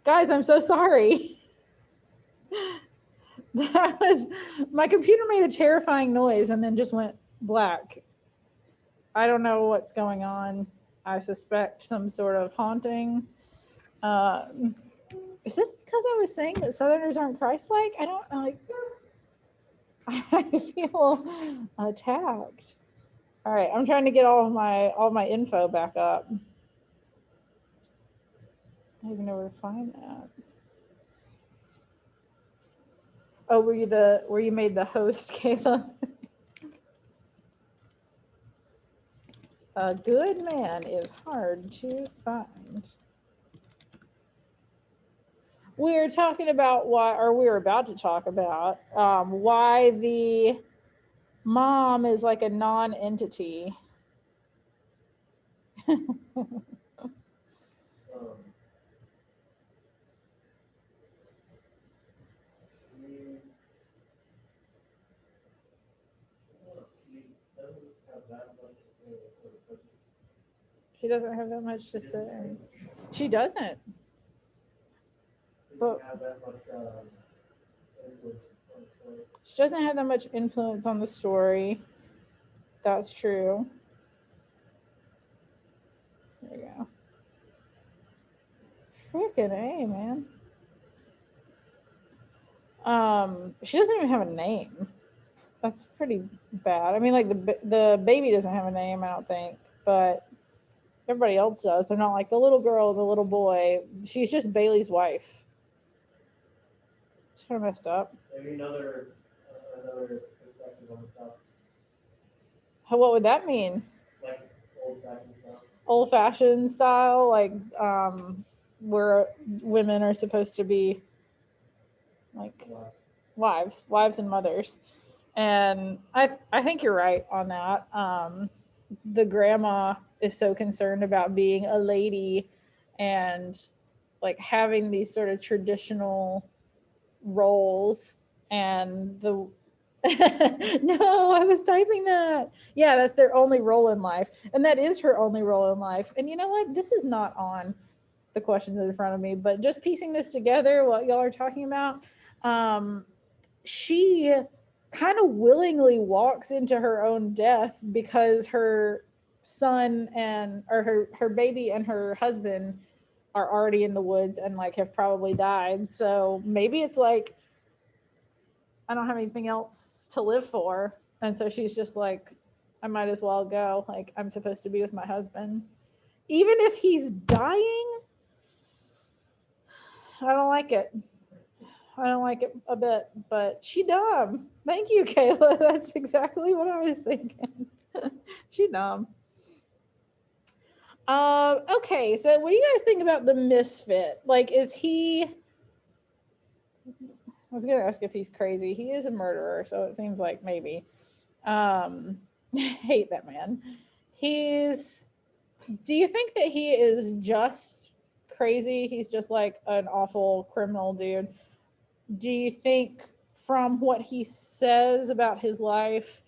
Guys, I'm so sorry. That was, my computer made a terrifying noise and then just went black. I don't know what's going on. I suspect some sort of haunting. Um, is this because I was saying that Southerners aren't Christ-like? I don't like. I feel attacked. All right, I'm trying to get all my info back up. I don't even know where to find that. Oh, were you made the host, Kayla? A good man is hard to find. We're talking about why, or we're about to talk about why the mom is like a non-entity. She doesn't have that much to say. She doesn't. But she doesn't have that much influence on the story. That's true. There you go. Freaking A, man. She doesn't even have a name. That's pretty bad. I mean, like the baby doesn't have a name, I don't think, but everybody else does. They're not like the little girl, the little boy. She's just Bailey's wife. It's kind of messed up. Maybe another perspective on the stuff, What would that mean? like old-fashioned stuff. Old fashioned style, like where women are supposed to be like wives and mothers. And I think you're right on that. The grandma is so concerned about being a lady and like having these sort of traditional roles, and the no, I was typing that. Yeah, that's their only role in life, and that is her only role in life. And you know what, this is not on the questions in front of me, but just piecing this together, what y'all are talking about, um she kind of willingly walks into her own death because her son and or her baby and her husband are already in the woods and like have probably died. So maybe it's like, I don't have anything else to live for. And so she's just like, I might as well go. Like, I'm supposed to be with my husband. Even if he's dying, I don't like it. I don't like it a bit, but she dumb. Thank you, Kayla. That's exactly what I was thinking. She dumb. Okay, so what do you guys think about the misfit? Like, is he? I was gonna ask if he's crazy. He is a murderer, so it seems like maybe. Hate that man. He's. Do you think that he is just crazy? He's just like an awful criminal dude. Do you think from what he says about his life,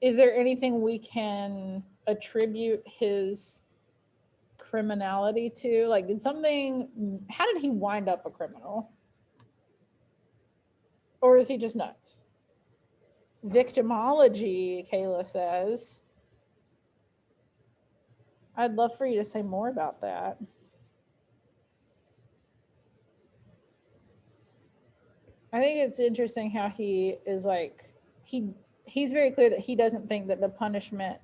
is there anything we can attribute his criminality to? Like, did something, how did he wind up a criminal? Or is he just nuts? Victimology, Kayla says. I'd love for you to say more about that. I think it's interesting how he is like, he's very clear that he doesn't think that the punishment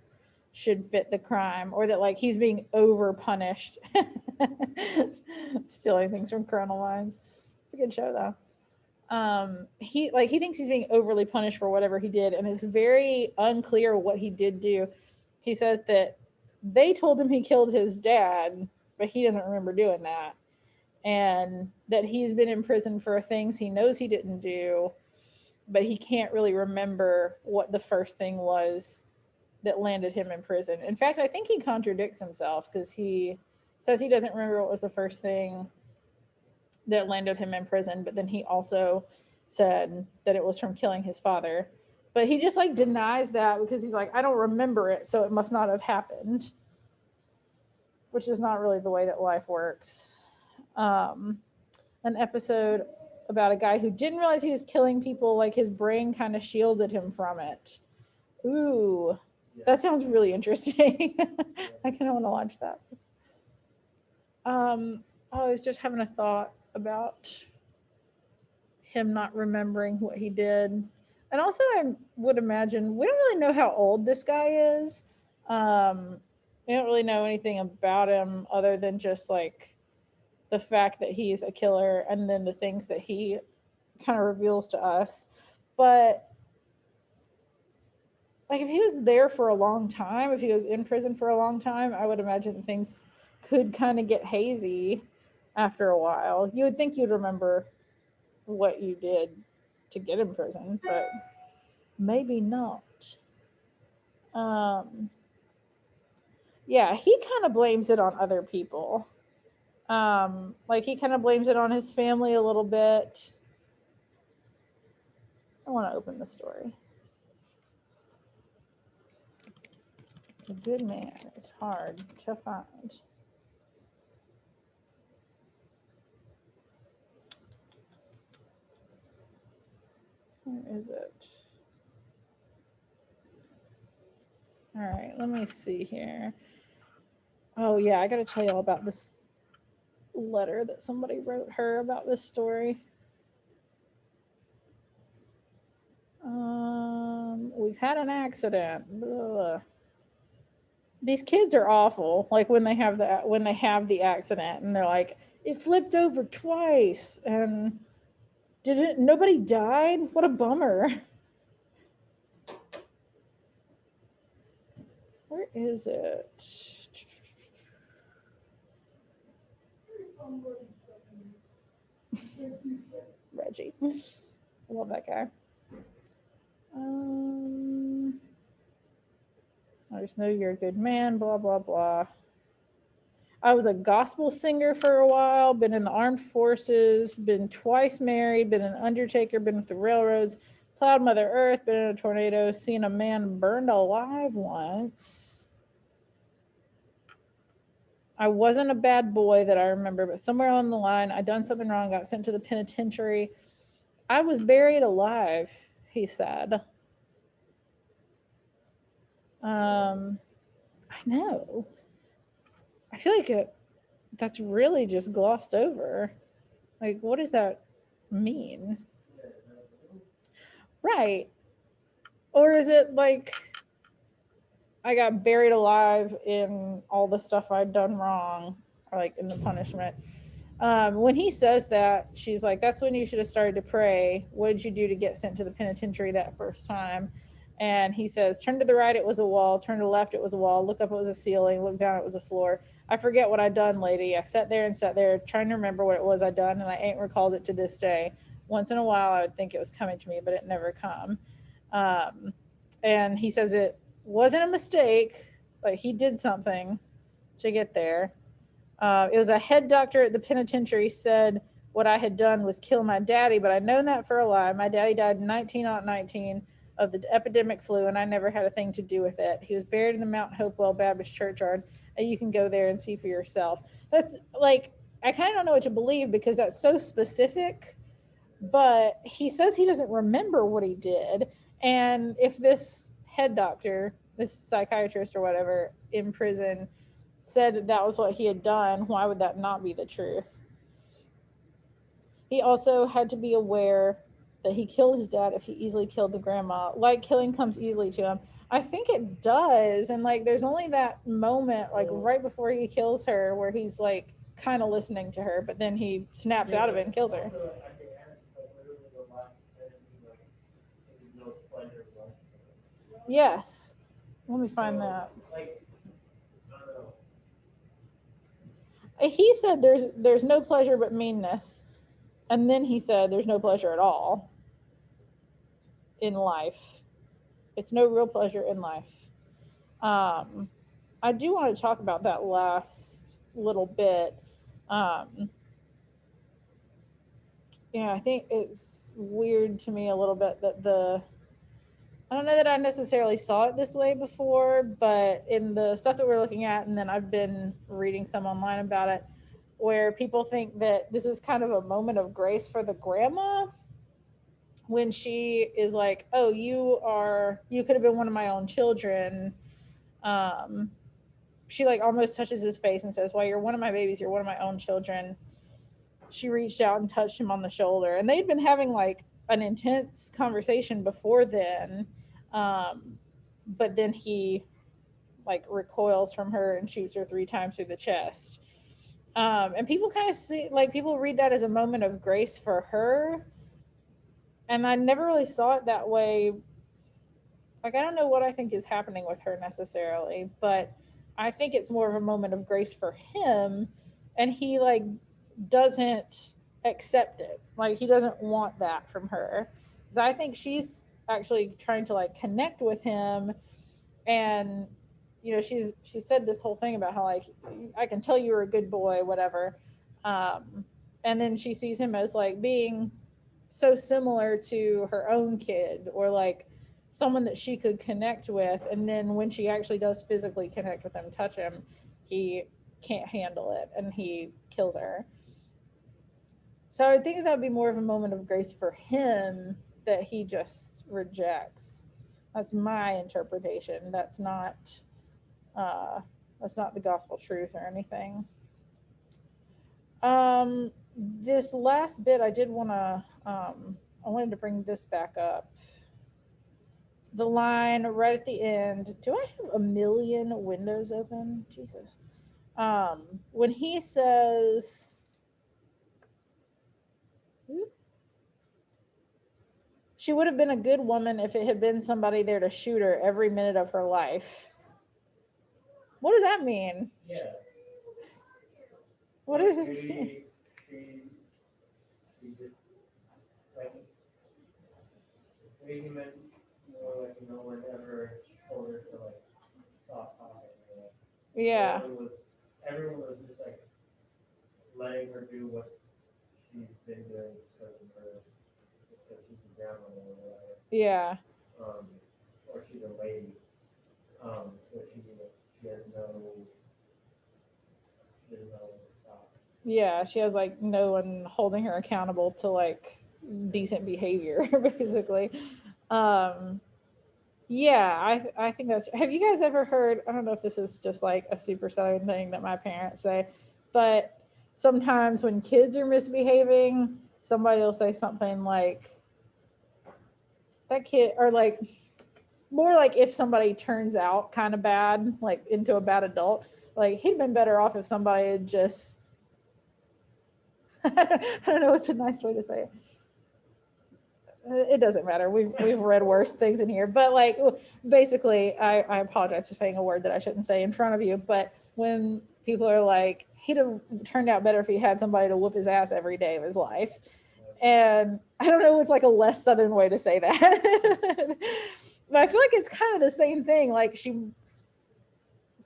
should fit the crime, or that like he's being over punished. Stealing things from Colonel Lines. It's a good show though. He thinks he's being overly punished for whatever he did, and it's very unclear what he did do. He says that they told him he killed his dad, but he doesn't remember doing that, and that he's been in prison for things he knows he didn't do, but he can't really remember what the first thing was that landed him in prison. In fact, I think he contradicts himself because he says he doesn't remember what was the first thing that landed him in prison, but then he also said that it was from killing his father. But he just like denies that because he's like, I don't remember it, so it must not have happened, which is not really the way that life works. an episode about a guy who didn't realize he was killing people, like his brain kind of shielded him from it. Ooh, that sounds really interesting. I kind of want to watch that. I was just having a thought about him not remembering what he did. And also, I would imagine we don't really know how old this guy is. We don't really know anything about him other than just like the fact that he's a killer and then the things that he kind of reveals to us. But like if he was there for a long time, if he was in prison for a long time, I would imagine things could kind of get hazy after a while. You would think you'd remember what you did to get in prison, but maybe not. Yeah, he kind of blames it on other people. Like he kind of blames it on his family a little bit. I want to open the story. A good man is hard to find. Where is it? All right, let me see here. Oh yeah, I got to tell you all about this letter that somebody wrote her about this story. We've had an accident. Ugh. These kids are awful. Like when they have the accident and they're like, it flipped over twice and nobody died? What a bummer. Where is it? Reggie. I love that guy. I just know you're a good man, blah, blah, blah. I was a gospel singer for a while, been in the armed forces, been twice married, been an undertaker, been with the railroads, plowed Mother Earth, been in a tornado, seen a man burned alive once. I wasn't a bad boy that I remember, but somewhere along the line, I done something wrong, got sent to the penitentiary. I was buried alive, he said. I know. I feel like that's really just glossed over. Like, what does that mean? Right. Or is it like I got buried alive in all the stuff I'd done wrong, or like in the punishment? When he says that, she's like, that's when you should have started to pray. What did you do to get sent to the penitentiary that first time? And he says, turn to the right, it was a wall. Turn to the left, it was a wall. Look up, it was a ceiling. Look down, it was a floor. I forget what I'd done, lady. I sat there and sat there trying to remember what it was I'd done, and I ain't recalled it to this day. Once in a while, I would think it was coming to me, but it never come. And he says it wasn't a mistake. Like he did something to get there. It was a head doctor at the penitentiary said what I had done was kill my daddy, but I'd known that for a lie. My daddy died in 1919 of the epidemic flu, and I never had a thing to do with it. He was buried in the Mount Hopewell Baptist Churchyard, and you can go there and see for yourself. That's like, I kind of don't know what to believe because that's so specific, but he says he doesn't remember what he did. And if this head doctor, this psychiatrist or whatever in prison said that was what he had done, why would that not be the truth? He also had to be aware that he killed his dad if he easily killed the grandma. Like killing comes easily to him. I think it does. And like there's only that moment like right before he kills her where he's like kind of listening to her, but then he snaps out of it and kills her. Yes. Let me find that. He said there's no pleasure but meanness. And then he said there's no pleasure at all in life. It's no real pleasure in life. I do want to talk about that last little bit. Yeah, I think it's weird to me a little bit that I don't know that I necessarily saw it this way before, but in the stuff that we're looking at, and then I've been reading some online about it, where people think that this is kind of a moment of grace for the grandma when she is like, oh, you could have been one of my own children. um she like almost touches his face and says, well, you're one of my babies, you're one of my own children. She reached out and touched him on the shoulder, and they'd been having like an intense conversation before then. um but then he like recoils from her and shoots her 3 times through the chest. And people kind of see, like, people read that as a moment of grace for her, and I never really saw it that way. Like, I don't know what I think is happening with her necessarily, but I think it's more of a moment of grace for him, and he like doesn't accept it. Like, he doesn't want that from her. Because I think she's actually trying to like connect with him, and she said this whole thing about how like, I can tell you're a good boy, whatever. um and then she sees him as like being so similar to her own kid, or like someone that she could connect with, and then when she actually does physically connect with him, touch him, he can't handle it and he kills her. So I think that would be more of a moment of grace for him that he just rejects. That's my interpretation. Uh, that's not the gospel truth or anything. Um, this last bit, I did want to. I wanted to bring this back up. The line right at the end. Do I have a million windows open? Jesus. When he says, she would have been a good woman if it had been somebody there to shoot her every minute of her life. What does that mean? Yeah. What Like, is it? she just, like, maybe he meant more like, no one ever told her to, like, stop talking. Like, Yeah. everyone was just, like, letting her do what she's been doing because of her, because she's a grandmother or whatever. Yeah. Or she's a lady. So she has no, she doesn't know when to stop. Yeah, she has like no one holding her accountable to like decent behavior, basically. Um, yeah, I think that's. Have you guys ever heard? I don't know if this is just like a super southern thing that my parents say, but sometimes when kids are misbehaving, somebody will say something like, "That kid," or like more like if somebody turns out kind of bad, like into a bad adult, like he'd been better off if somebody had just. I don't know what's a nice way to say it. It doesn't matter. We've read worse things in here, but like basically, I apologize for saying a word that I shouldn't say in front of you. But when people are like, he'd have turned out better if he had somebody to whoop his ass every day of his life, and I don't know, it's like a less southern way to say that, but I feel like it's kind of the same thing. Like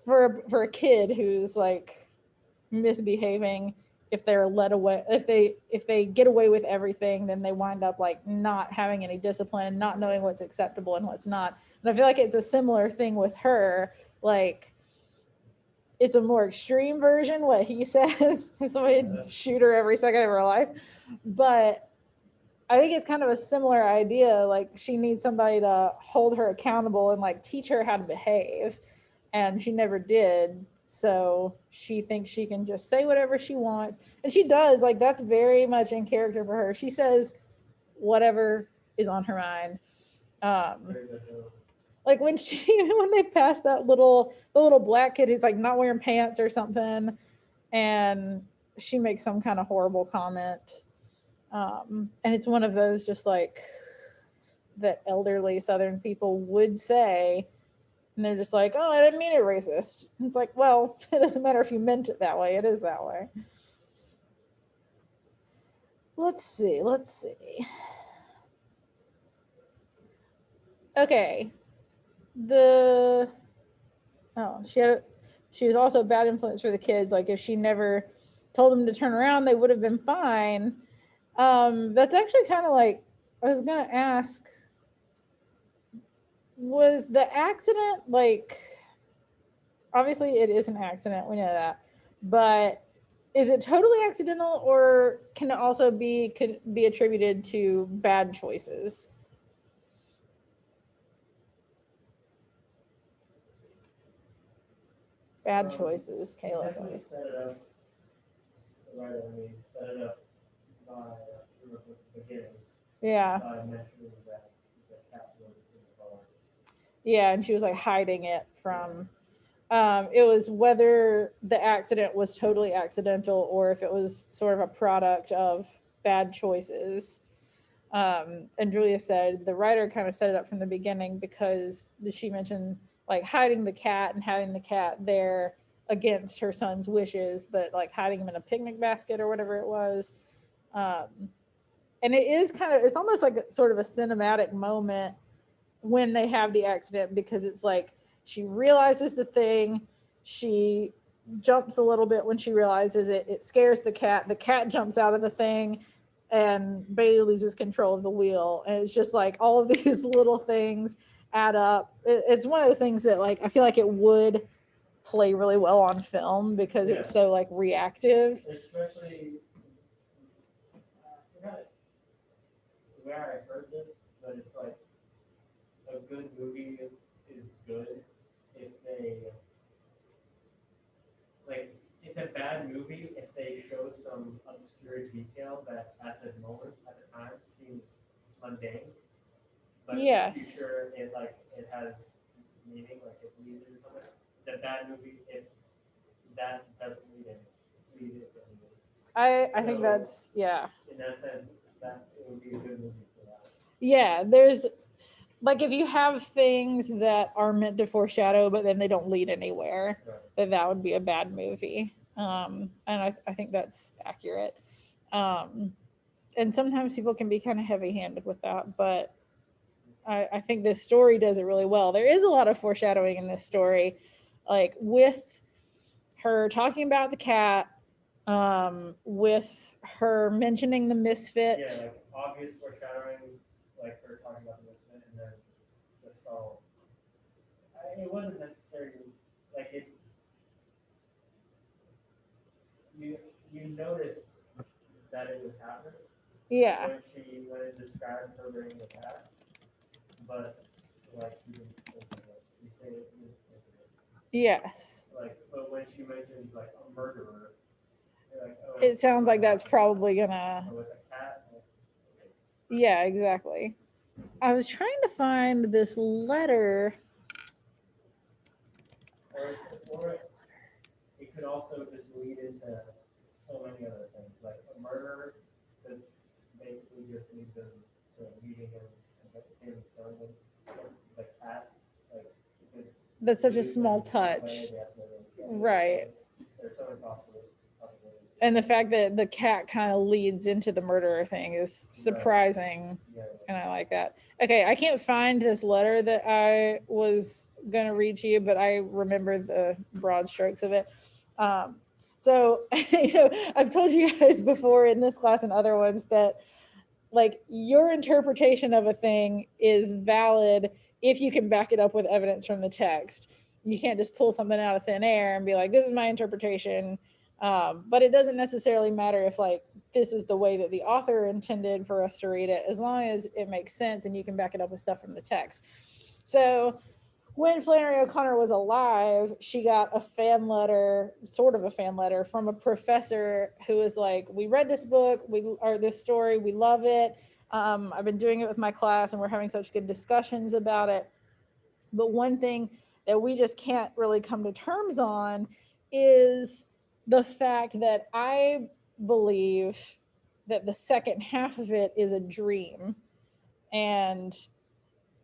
for a kid who's like misbehaving, if they're led away, if they get away with everything, then they wind up like not having any discipline, not knowing what's acceptable and what's not. And I feel like it's a similar thing with her. Like, it's a more extreme version what he says, if somebody would shoot her every second of her life, but I think it's kind of a similar idea. Like, she needs somebody to hold her accountable and like teach her how to behave, and she never did. So she thinks she can just say whatever she wants, and she does. Like, that's very much in character for her. She says whatever is on her mind. Um, like when when they pass the little black kid who's like not wearing pants or something, and she makes some kind of horrible comment. And it's one of those just like that elderly Southern people would say, and they're just like, "Oh, I didn't mean it racist." It's like, well, it doesn't matter if you meant it that way. It is that way. Let's see. Okay. The oh, she was also a bad influence for the kids. Like, if she never told them to turn around, they would have been fine. That's actually kind of like, I was gonna ask, was the accident like, obviously it is an accident, we know that, but is it totally accidental, or can it also could be attributed to bad choices? Bad choices, Kayla Definitely says. set it up, right, I mean, set it up by, from the beginning, Yeah. by mentioning that the cat was in the bar. Yeah, and she was like hiding it from it was whether the accident was totally accidental or if it was sort of a product of bad choices. And Julia said the writer kind of set it up from the beginning because she mentioned like hiding the cat and having the cat there against her son's wishes, but like hiding him in a picnic basket or whatever it was. Um, and it is kind of, it's almost like sort of a cinematic moment when they have the accident, because it's like she realizes the thing, she jumps a little bit when she realizes it, it scares the cat jumps out of the thing, and Bailey loses control of the wheel. And it's just like all of these little things add up. It's one of those things that like I feel like it would play really well on film because it's so like reactive. Especially, I forgot where I heard this, but it's like a good movie is good if they, like, it's a bad movie if they show some obscure detail that at the moment, at the time, seems mundane. But Yes. in the future, it like, it has meaning, like it means it or something. It's a bad movie if that doesn't lead it to anything. I think that's, yeah. In that sense, that it would be a good movie for that. Yeah, there's like if you have things that are meant to foreshadow but then they don't lead anywhere, Right. then that would be a bad movie. And I think that's accurate. And sometimes people can be kind of heavy-handed with that, but I think this story does it really well. There is a lot of foreshadowing in this story, like with her talking about the cat, with her mentioning the misfit. Yeah, like obvious foreshadowing, like her talking about the misfit, and then the song. It wasn't necessarily like it. You noticed that it would happen. Yeah. When it described her bringing the cat, but like you didn't think of it. You say it, you didn't think of it. Yes. Like, but when she mentions like a murderer, you're like, oh. It sounds like that's probably gonna. With a cat. Like, yeah, exactly. I was trying to find this letter. or it could also just lead into so many other things. Like a murderer could basically just lead them to meeting him and him killing him. The cat, like, That's such a small touch. Right. There's so many possibilities. And the fact that the cat kind of leads into the murderer thing is surprising. Yeah. And I like that. Okay, I can't find this letter that I was going to read to you, but I remember the broad strokes of it. So, I've told you guys before in this class and other ones that like your interpretation of a thing is valid if you can back it up with evidence from the text. You can't just pull something out of thin air and be like, this is my interpretation. But it doesn't necessarily matter if like this is the way that the author intended for us to read it, as long as it makes sense and you can back it up with stuff from the text. So when Flannery O'Connor was alive, she got a fan letter, sort of a fan letter, from a professor who was like, we read this book, this story, we love it. I've been doing it with my class and we're having such good discussions about it. But one thing that we just can't really come to terms on is the fact that I believe that the second half of it is a dream. And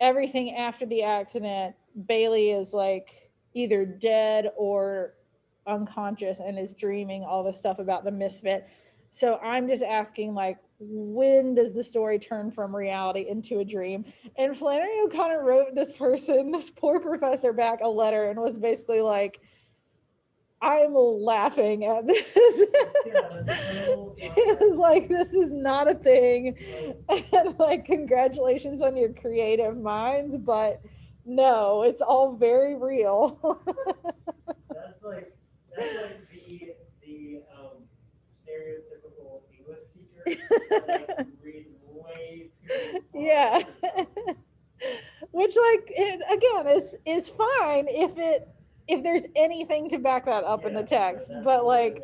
everything after the accident, Bailey is like either dead or unconscious and is dreaming all the stuff about the misfit. So I'm just asking, like, when does the story turn from reality into a dream? And Flannery O'Connor wrote this poor professor, back a letter and was basically like, I'm laughing at this. It was like, this is not a thing. And like, congratulations on your creative minds, but no, it's all very real. That's like the done is fine if there's anything to back that up in the text, but like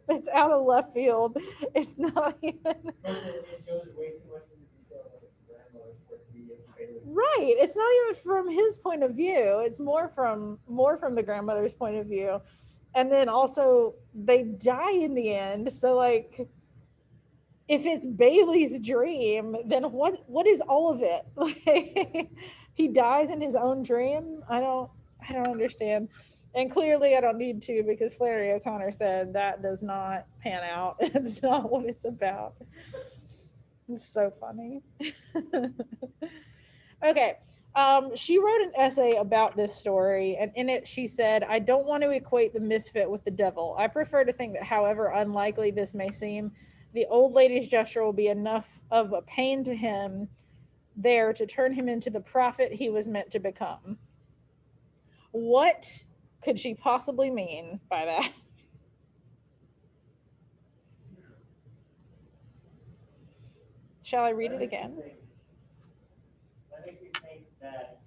it's out of left field. It's not even It goes way too much into detail like grandmother's point of view and Bailey's. right. It's not even from his point of view. It's more from the grandmother's point of view. And then also they die in the end. So like if it's Bailey's dream, then what is all of it? Like he dies in his own dream? I don't understand. And clearly I don't need to because Flannery O'Connor said that does not pan out. It's not what it's about. It's so funny. Okay. She wrote an essay about this story, and in it she said, I don't want to equate the misfit with the devil. I prefer to think that, however unlikely this may seem, the old lady's gesture will be enough of a pain to him there to turn him into the prophet he was meant to become. What could she possibly mean by that? Shall I read it again? That makes me think that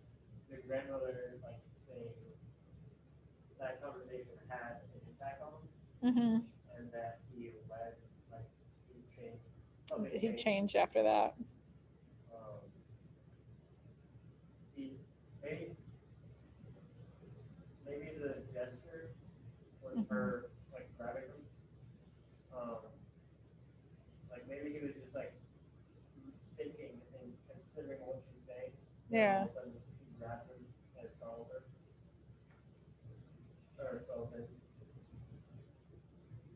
the grandmother, like, saying that conversation had an impact on him, Mm-hmm. and that he led, like, he changed. He changed after that. He maybe the gesture was her like grabbing him. Like maybe he was just like thinking and considering what she's saying. Yeah. All of a sudden she grabbed him and startled her. Or startled him.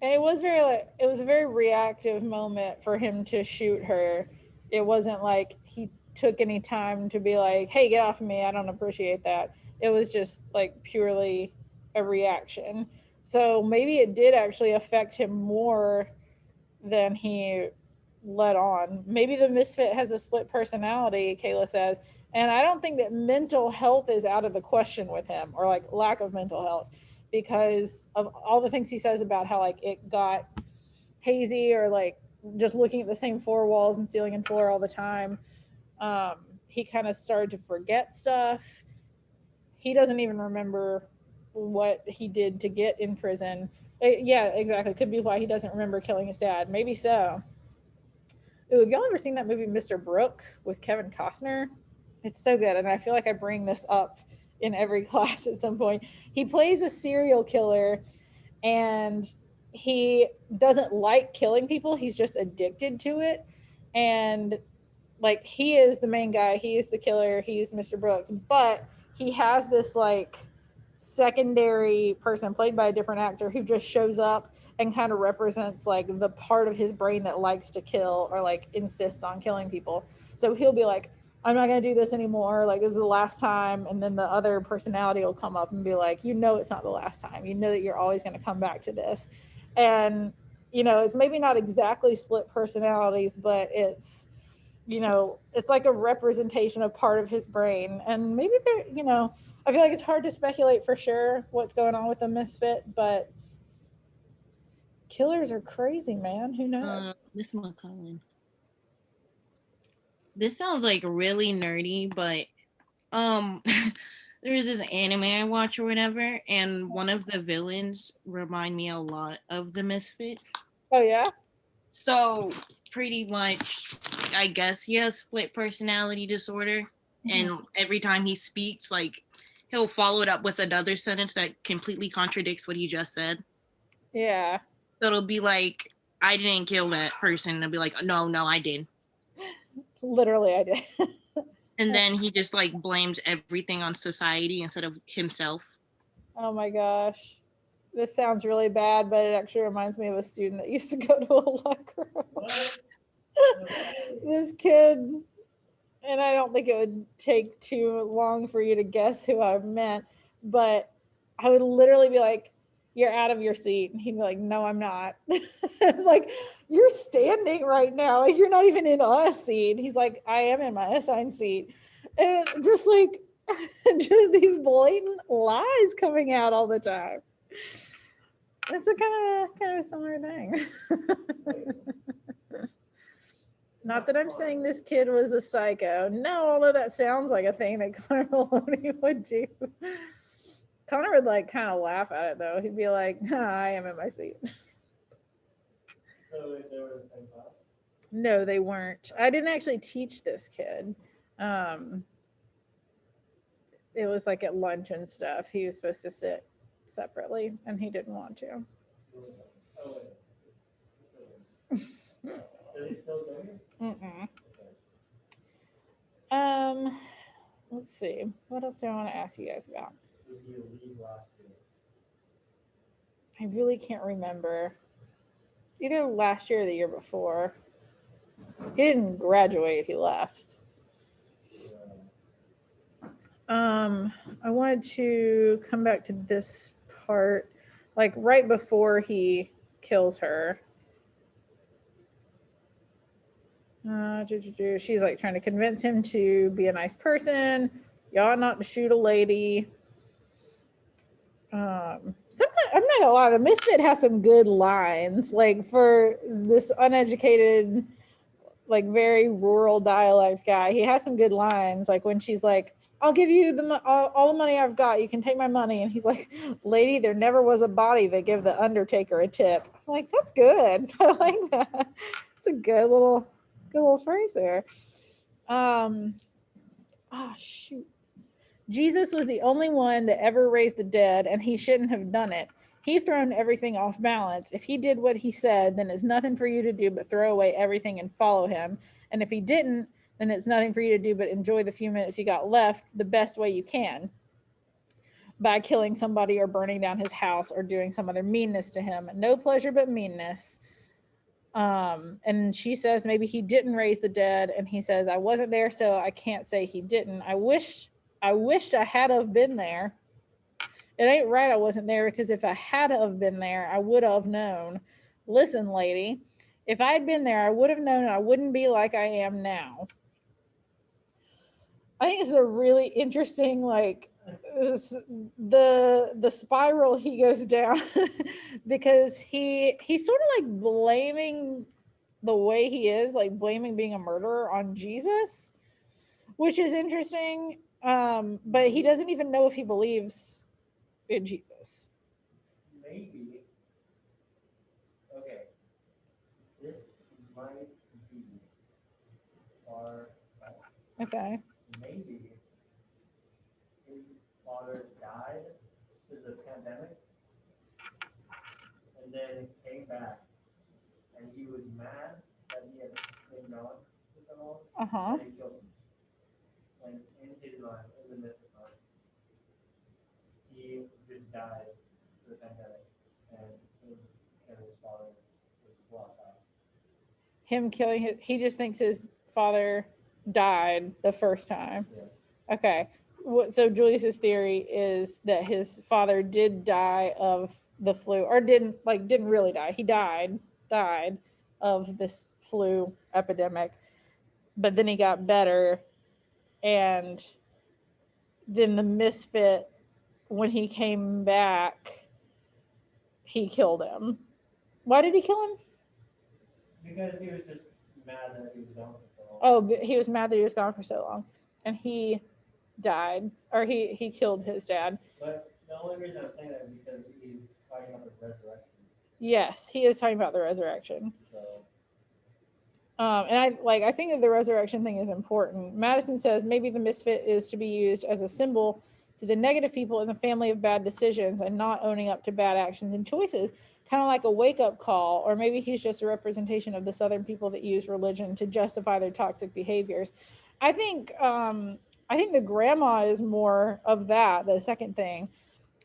And it was a very reactive moment for him to shoot her. It wasn't like he took any time to be like, hey, get off of me, I don't appreciate that. It was just like purely a reaction. So maybe it did actually affect him more than he let on. Maybe the misfit has a split personality, Kayla says. And I don't think that mental health is out of the question with him, or like lack of mental health, because of all the things he says about how like it got hazy, or like just looking at the same four walls and ceiling and floor all the time. He kind of started to forget stuff. He doesn't even remember what he did to get in prison. Yeah, exactly. Could be why he doesn't remember killing his dad. Maybe so. Ooh, have y'all ever seen that movie Mr. Brooks with Kevin Costner? It's so good, and I feel like I bring this up in every class at some point. He plays a serial killer, and he doesn't like killing people. He's just addicted to it. And like he is the main guy, he is the killer, he's Mr. Brooks, but he has this like secondary person played by a different actor who just shows up and kind of represents like the part of his brain that likes to kill or like insists on killing people. So he'll be like, I'm not going to do this anymore, like this is the last time. And then the other personality will come up and be like, you know, it's not the last time, you know that you're always going to come back to this. And you know, it's maybe not exactly split personalities, but it's, you know, it's like a representation of part of his brain. And maybe there, you know, I feel like it's hard to speculate for sure what's going on with the misfit, but killers are crazy, man. Who knows? Miss McCullen. This sounds like really nerdy, but there's this anime I watch or whatever, and one of the villains remind me a lot of the Misfit. Oh yeah. So pretty much, I guess he has split personality disorder, and every time he speaks, like he'll follow it up with another sentence that completely contradicts what he just said. Yeah. So it'll be like, I didn't kill that person. It'll be like, no, I did. Literally, I did. And then he just like blames everything on society instead of himself. Oh my gosh. This sounds really bad, but it actually reminds me of a student that used to go to a locker room. This kid, and I don't think it would take too long for you to guess who I meant, but I would literally be like, you're out of your seat. And he'd be like, no, I'm not. Like, you're standing right now. Like, you're not even in a seat. He's like, I am in my assigned seat. And it's just like, just these blatant lies coming out all the time. It's a kind of a similar thing. Not that I'm saying this kid was a psycho. No, although that sounds like a thing that Connor Maloney would do. Connor would like kind of laugh at it though. He'd be like, I am in my seat. So they were in the same class? No, they weren't. I didn't actually teach this kid. It was like at lunch and stuff. He was supposed to sit separately and he didn't want to. Oh, wait. Is he still doing it? Mm-mm. Okay. Let's see. What else do I want to ask you guys about? Did you leave last year? I really can't remember. Either last year or the year before. He didn't graduate, he left. I wanted to come back to this part, like right before he kills her. She's like trying to convince him to be a nice person. You ought not to shoot a lady. Sometimes, I'm not gonna lie, the Misfit has some good lines. Like for this uneducated, like very rural dialect guy, he has some good lines. Like when she's like, "I'll give you all the money I've got. You can take my money," and he's like, "Lady, there never was a body that give the undertaker a tip." I'm like, that's good. I like that. It's a good little phrase there. Shoot. Jesus was the only one that ever raised the dead, and he shouldn't have done it. He thrown everything off balance. If he did what he said, then it's nothing for you to do but throw away everything and follow him. And if he didn't, then it's nothing for you to do but enjoy the few minutes you got left the best way you can, by killing somebody or burning down his house or doing some other meanness to him. No pleasure but meanness. And she says maybe he didn't raise the dead, and he says, I wasn't there, so I can't say he didn't. I wished I had have been there. It ain't right I wasn't there, because if I had have been there, I would have known. Listen, lady, if I had been there, I would have known I wouldn't be like I am now. I think it's a really interesting, like, the spiral he goes down because he's sort of like blaming the way he is, like blaming being a murderer on Jesus, which is interesting. But he doesn't even know if he believes in Jesus. Maybe. Okay. This might be far back. Okay. Maybe his father died to the pandemic and then came back, and he was mad that he had been gone for so long, Uh-huh. and he killed him. And in his mind, in the midst of time, he just died to the pandemic, and his father was blocked out. Him killing he just thinks his father died the first time. Yeah. Okay. So Julius's theory is that his father did die of the flu, or didn't really die. He died of this flu epidemic, but then he got better, and then the Misfit, when he came back, he killed him. Why did he kill him? Because he was just mad that he was gone for so long. Oh, he was mad that he was gone for so long, and he died, or he killed his dad. But the only reason I'm saying that is because he's talking about the resurrection. Yes, he is talking about the resurrection. So And I think that the resurrection thing is important. Madison says maybe the Misfit is to be used as a symbol to the negative people in the family of bad decisions and not owning up to bad actions and choices, kind of like a wake-up call. Or maybe he's just a representation of the Southern people that use religion to justify their toxic behaviors. I think the grandma is more of that, the second thing.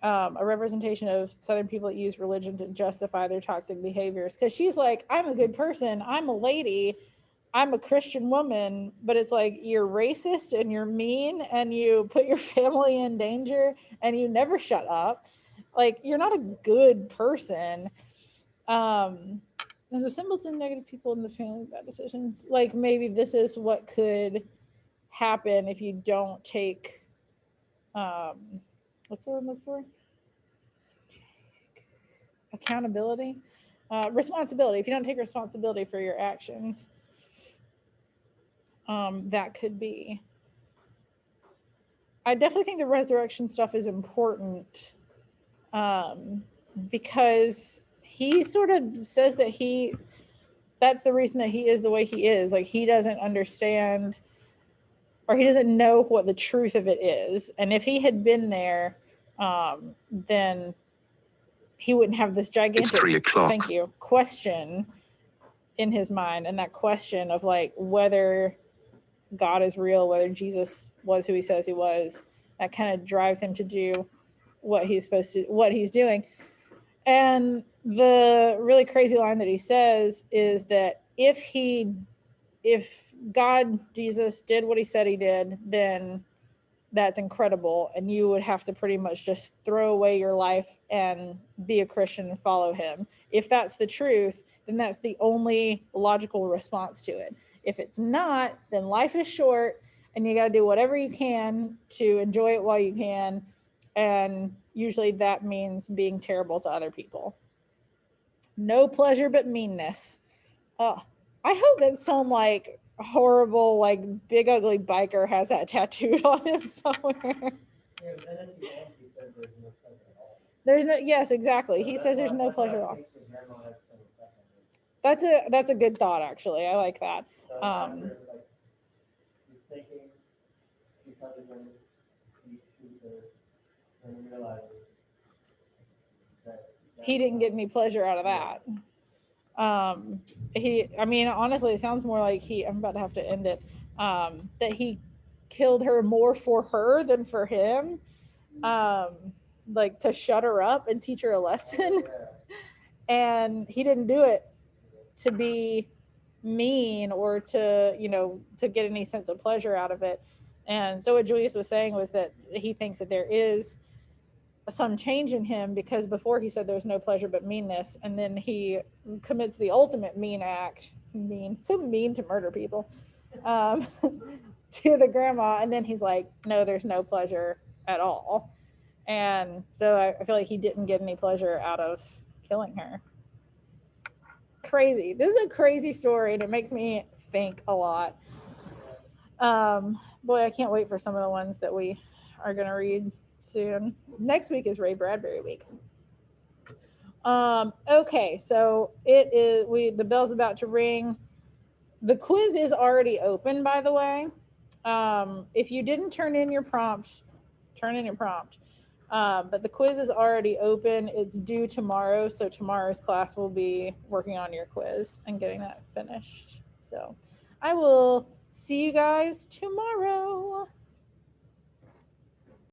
A representation of Southern people that use religion to justify their toxic behaviors. Because she's like, I'm a good person, I'm a lady, I'm a Christian woman, but it's like you're racist and you're mean and you put your family in danger and you never shut up. Like, you're not a good person. There's a symbol to negative people in the family of bad decisions. Like, maybe this is what could happen if you don't take what's the word I'm looking for? Accountability, responsibility. If you don't take responsibility for your actions. that could be. I definitely think the resurrection stuff is important, because he sort of says that that's the reason that he is the way he is. Like, he doesn't understand, or he doesn't know what the truth of it is. And if he had been there, then he wouldn't have this gigantic, It's 3:00. thank you, question in his mind. And that question of like whether God is real, whether Jesus was who he says he was, that kind of drives him to do what he's doing. And the really crazy line that he says is that if God, Jesus, did what he said he did, then that's incredible. And you would have to pretty much just throw away your life and be a Christian and follow him. If that's the truth, then that's the only logical response to it. If it's not, then life is short and you got to do whatever you can to enjoy it while you can. And usually that means being terrible to other people. No pleasure but meanness. Oh, I hope that some like horrible, like big ugly biker has that tattooed on him somewhere. Yeah, but then at the end, he said there's no pleasure at all. There's no, yes, exactly. So He that's says there's why- no that's why pleasure at I all. think the grandma had some effect on him. That's a good thought, actually. I like that. So Um, after, like, he's thinking, she touches him, he shoots her, and he realizes that He didn't get any pleasure out of that. I mean, honestly, it sounds more like I'm about to have to end it. That he killed her more for her than for him. Like to shut her up and teach her a lesson. And he didn't do it to be mean or to, to get any sense of pleasure out of it. And so what Julius was saying was that he thinks that there is some change in him, because before he said there's no pleasure but meanness, and then he commits the ultimate mean act, so mean to murder people, to the grandma, and then he's like, no, there's no pleasure at all. And so I feel like he didn't get any pleasure out of killing her. Crazy. This is a crazy story, and it makes me think a lot. Boy, I can't wait for some of the ones that we are going to read soon. Next week is Ray Bradbury week. Okay, so the bell's about to ring. The quiz is already open, by the way. If you didn't turn in your prompt, turn in your prompt. But the quiz is already open. It's due tomorrow, so tomorrow's class will be working on your quiz and getting that finished. So I will see you guys tomorrow.